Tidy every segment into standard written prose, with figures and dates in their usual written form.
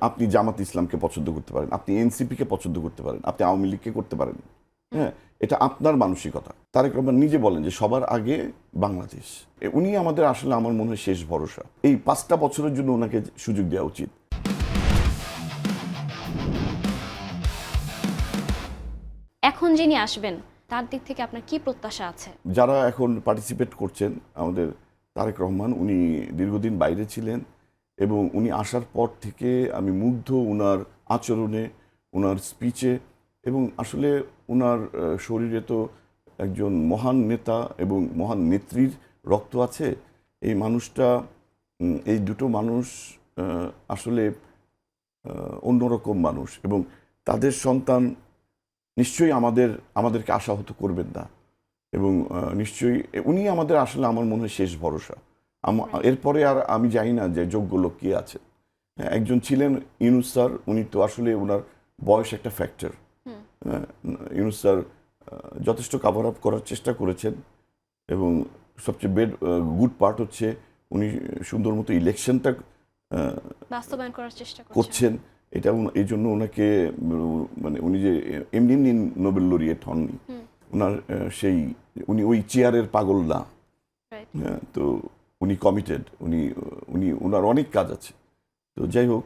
আপনি জামাত ইসলামকে পছন্দ করতে পারেন, আপনি এনসিপিকে পছন্দ করতে পারেন, আপনি আওয়ামী লীগকে করতে পারেন। হ্যাঁ, এটা আপনার মানসিকতা। তারেক রহমান নিজে বলেন যে সবার আগে বাংলাদেশ। উনি আমাদের আসলে আমার মনে হয় শেষ ভরসা। এই 5টা বছরের জন্য ওনাকে সুযোগ দেওয়া উচিত। এখন যিনি আসবেন তার দিক থেকে আপনার কি প্রত্যাশা আছে? যারা এখন পার্টিসিপেট করছেন, আমাদের তারেক রহমান উনি দীর্ঘদিন বাইরে ছিলেন এবং উনি আসার পর থেকে আমি মুগ্ধ ওনার আচরণে, ওনার স্পিচে, এবং আসলে ওনার শরীরে তো একজন মহান নেতা এবং মহান নেত্রীর রক্ত আছে। এই মানুষটা, এই দুটো মানুষ আসলে অন্যরকম মানুষ, এবং তাদের সন্তান নিশ্চয়ই আমাদেরকে আশাহত করবেন না, এবং নিশ্চয়ই উনি আমাদের আসলে আমার মনে হয় শেষ ভরসা। এরপরে আর আমি জানি না যে যোগ্য লোক কে আছে। একজন ছিলেন ইউনূস স্যার, উনি তো আসলে ওনার বয়স একটা ফ্যাক্টর। ইউনূস স্যার যথেষ্ট কাভার আপ করার চেষ্টা করেছেন, এবং সবচেয়ে গুড পার্ট হচ্ছে উনি সুন্দর মতো ইলেকশনটা বাস্তবায়ন করার চেষ্টা করছেন। এটা এই জন্য ওনাকে, মানে উনি যে এমনি এমনি নোবেল লরিয়েট হননি, ওনার সেই উনি ওই চেয়ারের পাগল না। তো উনি কমিটেড, উনি ওনার অনেক কাজ আছে। তো যাই হোক,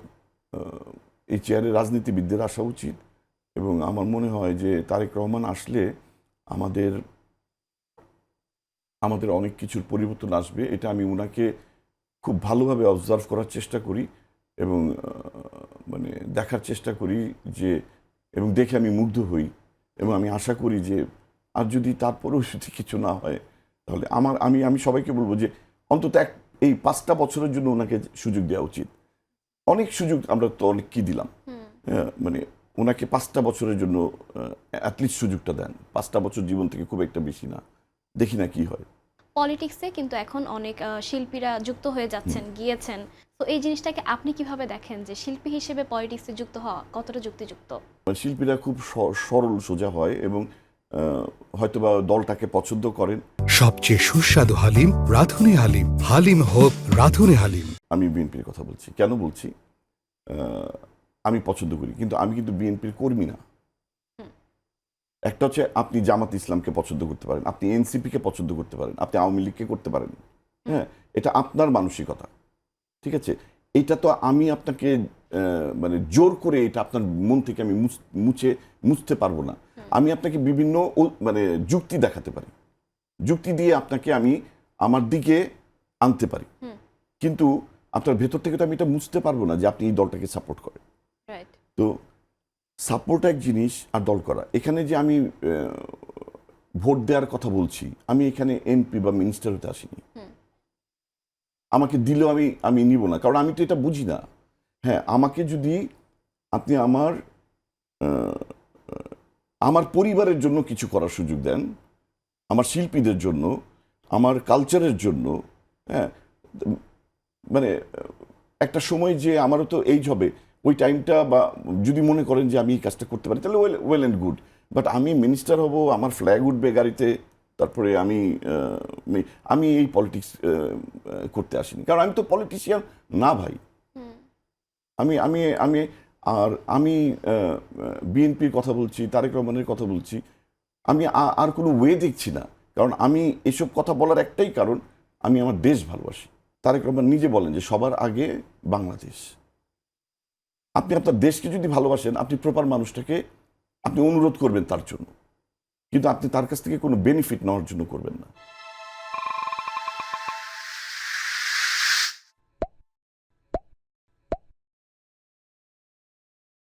এই চেয়ারে রাজনীতিবিদদের আসা উচিত, এবং আমার মনে হয় যে তারেক রহমান আসলে আমাদের আমাদের অনেক কিছুর পরিবর্তন আসবে। এটা আমি ওনাকে খুব ভালোভাবে অবজার্ভ করার চেষ্টা করি, এবং মানে দেখার চেষ্টা করি যে, এবং দেখে আমি মুগ্ধ হই, এবং আমি আশা করি যে আর যদি তারপরেও যদি কিছু না হয়, তাহলে আমি সবাইকে বলবো যে অন্তত এই 5টা বছরের জন্য ওনাকে সুযোগ দেওয়া উচিত। অনেক সুযোগ আমরা তো অনেক কি দিলাম, মানে ওনাকে 5টা বছরের জন্য অ্যাটলিস্ট সুযোগটা দেন। 5টা বছর জীবন থেকে খুব একটা বেশি না, দেখি না কি হয়। পলিটিক্সে কিন্তু এখন অনেক শিল্পীরা যুক্ত হয়ে যাচ্ছেন, গিয়েছেন। তো এই জিনিসটাকে আপনি কিভাবে দেখেন যে শিল্পী হিসেবে পলিটিক্সে যুক্ত হওয়া কতটা যুক্তিযুক্ত? শিল্পীরা খুব সরল সোজা হয়, এবং হয়তোবা দলটাকে পছন্দ করেন। সবচেয়ে সুস্বাদু হালিম রাঁধুনি হালিম। হালিম হোক রাঁধুনি হালিম। আমি বিএনপির কথা বলছি, কেন বলছি? আমি পছন্দ করি, কিন্তু আমি কিন্তু বিএনপির কর্মী না। একটা হচ্ছে আপনি জামাত ইসলামকে পছন্দ করতে পারেন, আপনি এনসিপিকে পছন্দ করতে পারেন, আপনি আওয়ামী লীগকে করতে পারেন। হ্যাঁ, এটা আপনার মানসিকতা, ঠিক আছে? এটা তো আমি আপনাকে মানে জোর করে এটা আপনার মন থেকে আমি মুছতে পারবো না। আমি আপনাকে বিভিন্ন মানে যুক্তি দেখাতে পারি, যুক্তি দিয়ে আপনাকে আমি আমার দিকে আনতে পারি, কিন্তু আপনার ভেতর থেকে তো আমি এটা মুছতে পারবো না যে আপনি এই দলটাকে সাপোর্ট করেন। তো সাপোর্ট এক জিনিস, আর দল করা। এখানে যে আমি ভোট দেওয়ার কথা বলছি, আমি এখানে এমপি বা মিনিস্টার হতে আসিনি। আমাকে দিলেও আমি নিব না, কারণ আমি তো এটা বুঝি না। হ্যাঁ, আমাকে যদি আপনি আমার পরিবারের জন্য কিছু করার সুযোগ দেন, আমার শিল্পীদের জন্য, আমার কালচারের জন্য, হ্যাঁ, মানে একটা সময় যে আমারও তো এইজ হবে, ওই টাইমটা, বা যদি মনে করেন যে আমি এই কাজটা করতে পারি, তাহলে ওয়েল অ্যান্ড গুড। বাট আমি মিনিস্টার হব, আমার ফ্ল্যাগ উঠবে গাড়িতে, তারপরে আমি এই পলিটিক্স করতে আসিনি, কারণ আমি তো পলিটিশিয়ান না ভাই। আমি আমি আমি আমি বিএনপির কথা বলছি, তারেক রহমানের কথা বলছি। আমি আর কোনো ওয়ে দেখছি না, কারণ আমি এসব কথা বলার একটাই কারণ, আমি আমার দেশ ভালোবাসি। তারেক রহমান নিজে বলেন যে সবার আগে বাংলাদেশ। আপনি আপনার দেশকে যদি ভালোবাসেন, আপনি প্রপার মানুষটাকে আপনি অনুরোধ করবেন তার জন্য, কিন্তু আপনি তার কাছ থেকে কোনো বেনিফিট নেওয়ার জন্য করবেন না।